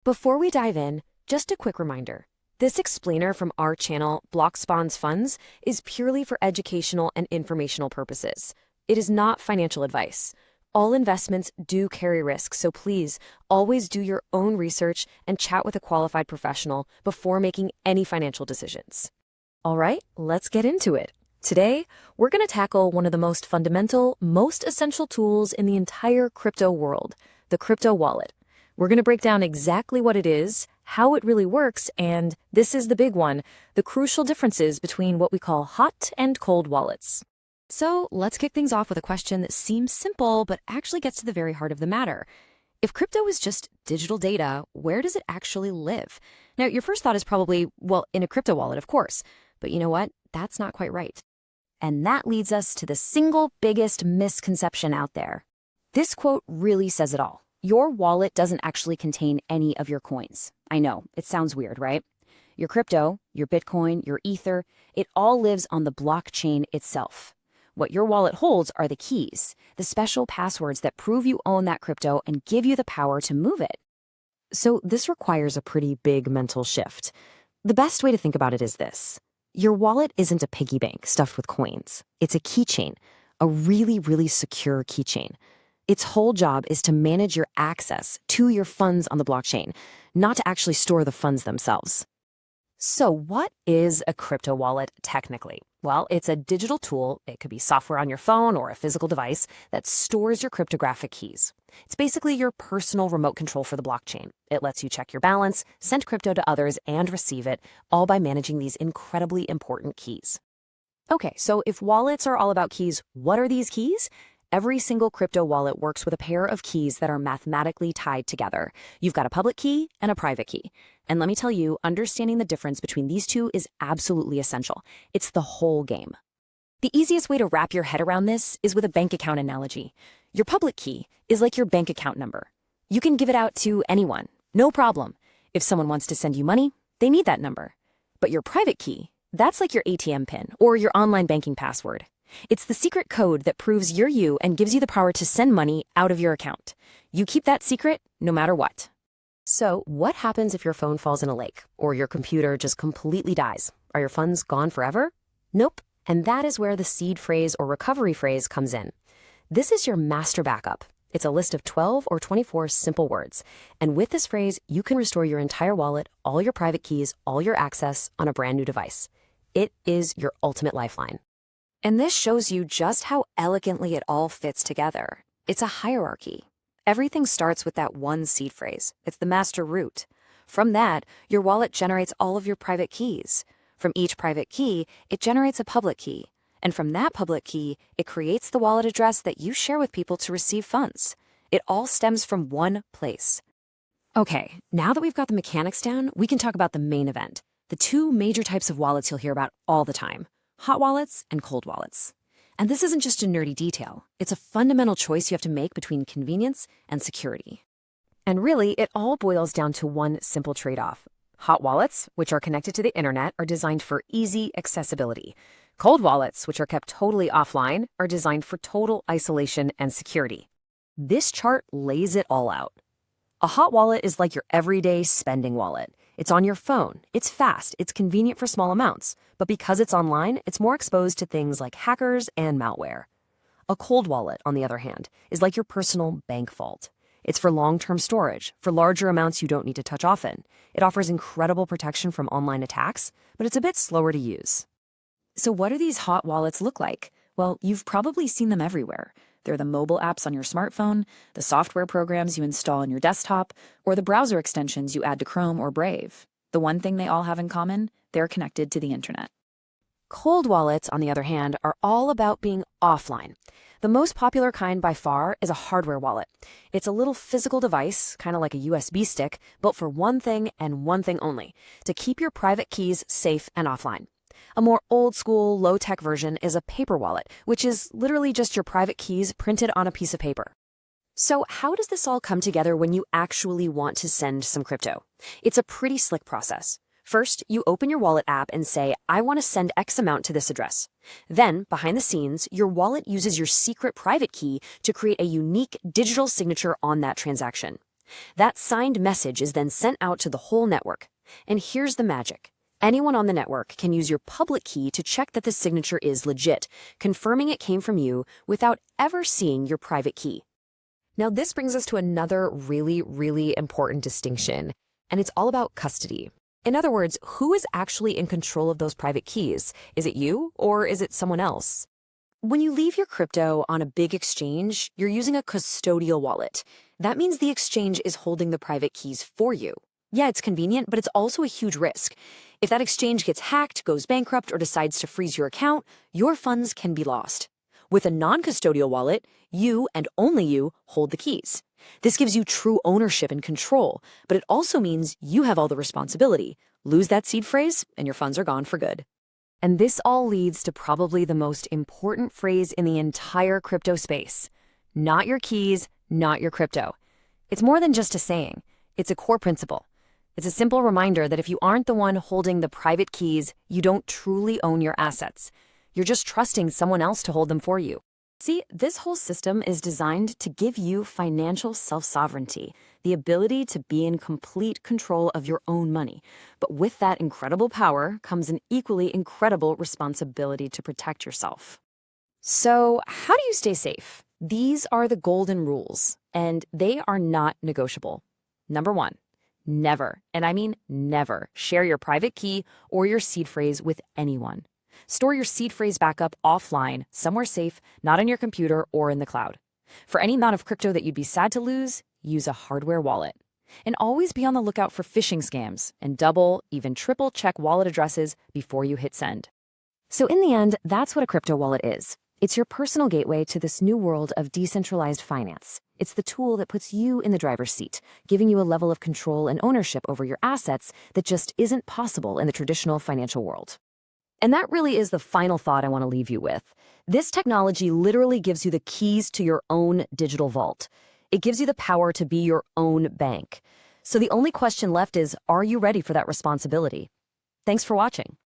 Before we dive in, just a quick reminder. This explainer from our channel, Blockspawn's Funds, is purely for educational and informational purposes. It is not financial advice. All investments do carry risks, so please always do your own research and chat with a qualified professional before making any financial decisions. All right, let's get into it. Today, we're going to tackle one of the most fundamental, most essential tools in the entire crypto world, the crypto wallet. We're going to break down exactly what it is, how it really works, and this is the big one, the crucial differences between what we call hot and cold wallets. So let's kick things off with a question that seems simple, but actually gets to the very heart of the matter. If crypto is just digital data, where does it actually live? Now, your first thought is probably, well, in a crypto wallet, of course. But you know what? That's not quite right. And that leads us to the single biggest misconception out there. This quote really says it all. Your wallet doesn't actually contain any of your coins. I know, it sounds weird, right? Your crypto, your Bitcoin, your Ether, it all lives on the blockchain itself. What your wallet holds are the keys, the special passwords that prove you own that crypto and give you the power to move it. So this requires a pretty big mental shift. The best way to think about it is this. Your wallet isn't a piggy bank stuffed with coins. It's a keychain, a really, really secure keychain. Its whole job is to manage your access to your funds on the blockchain, not to actually store the funds themselves. So what is a crypto wallet technically? Well, it's a digital tool, it could be software on your phone or a physical device, that stores your cryptographic keys. It's basically your personal remote control for the blockchain. It lets you check your balance, send crypto to others, and receive it, all by managing these incredibly important keys. Okay, so if wallets are all about keys, what are these keys? Every single crypto wallet works with a pair of keys that are mathematically tied together. You've got a public key and a private key. And let me tell you, understanding the difference between these two is absolutely essential. It's the whole game. The easiest way to wrap your head around this is with a bank account analogy. Your public key is like your bank account number. You can give it out to anyone, no problem. If someone wants to send you money, they need that number. But your private key, that's like your ATM PIN or your online banking password. It's the secret code that proves you're you and gives you the power to send money out of your account. You keep that secret no matter what. So, what happens if your phone falls in a lake or your computer just completely dies? Are your funds gone forever? Nope. And that is where the seed phrase or recovery phrase comes in. This is your master backup. It's a list of 12 or 24 simple words. And with this phrase, you can restore your entire wallet, all your private keys, all your access on a brand new device. It is your ultimate lifeline. And this shows you just how elegantly it all fits together. It's a hierarchy. Everything starts with that one seed phrase. It's the master root. From that, your wallet generates all of your private keys. From each private key, it generates a public key. And from that public key, it creates the wallet address that you share with people to receive funds. It all stems from one place. Okay, now that we've got the mechanics down, we can talk about the main event. The two major types of wallets you'll hear about all the time. Hot wallets and cold wallets. And this isn't just a nerdy detail. It's a fundamental choice you have to make between convenience and security. And really, it all boils down to one simple trade-off. Hot wallets, which are connected to the internet, are designed for easy accessibility. Cold wallets, which are kept totally offline, are designed for total isolation and security. This chart lays it all out. A hot wallet is like your everyday spending wallet. It's on your phone, it's fast, it's convenient for small amounts, but because it's online, it's more exposed to things like hackers and malware. A cold wallet, on the other hand, is like your personal bank vault. It's for long-term storage, for larger amounts you don't need to touch often. It offers incredible protection from online attacks, but it's a bit slower to use. So what do these hot wallets look like? Well, you've probably seen them everywhere. They're the mobile apps on your smartphone, the software programs you install on your desktop, or the browser extensions you add to Chrome or Brave. The one thing they all have in common, they're connected to the internet. Cold wallets, on the other hand, are all about being offline. The most popular kind by far is a hardware wallet. It's a little physical device, kind of like a USB stick, built for one thing and one thing only, to keep your private keys safe and offline. A more old-school, low-tech version is a paper wallet, which is literally just your private keys printed on a piece of paper. So how does this all come together when you actually want to send some crypto? It's a pretty slick process. First, you open your wallet app and say, I want to send X amount to this address. Then, behind the scenes, your wallet uses your secret private key to create a unique digital signature on that transaction. That signed message is then sent out to the whole network. And here's the magic. Anyone on the network can use your public key to check that the signature is legit, confirming it came from you without ever seeing your private key. Now, this brings us to another really important distinction, and it's all about custody. In other words, who is actually in control of those private keys? Is it you or is it someone else? When you leave your crypto on a big exchange, you're using a custodial wallet. That means the exchange is holding the private keys for you. Yeah, it's convenient, but it's also a huge risk. If that exchange gets hacked, goes bankrupt, or decides to freeze your account, your funds can be lost. With a non-custodial wallet, you and only you hold the keys. This gives you true ownership and control, but it also means you have all the responsibility. Lose that seed phrase, and your funds are gone for good. And this all leads to probably the most important phrase in the entire crypto space. Not your keys, not your crypto. It's more than just a saying. It's a core principle. It's a simple reminder that if you aren't the one holding the private keys, you don't truly own your assets. You're just trusting someone else to hold them for you. See, this whole system is designed to give you financial self-sovereignty, the ability to be in complete control of your own money. But with that incredible power comes an equally incredible responsibility to protect yourself. So, how do you stay safe? These are the golden rules, and they are not negotiable. Number 1, never, and I mean never, share your private key or your seed phrase with anyone. Store your seed phrase backup offline, somewhere safe, not on your computer or in the cloud. For any amount of crypto that you'd be sad to lose, use a hardware wallet. And always be on the lookout for phishing scams and double, even triple check wallet addresses before you hit send. So in the end, that's what a crypto wallet is. It's your personal gateway to this new world of decentralized finance. It's the tool that puts you in the driver's seat, giving you a level of control and ownership over your assets that just isn't possible in the traditional financial world. And that really is the final thought I want to leave you with. This technology literally gives you the keys to your own digital vault. It gives you the power to be your own bank. So the only question left is, are you ready for that responsibility? Thanks for watching.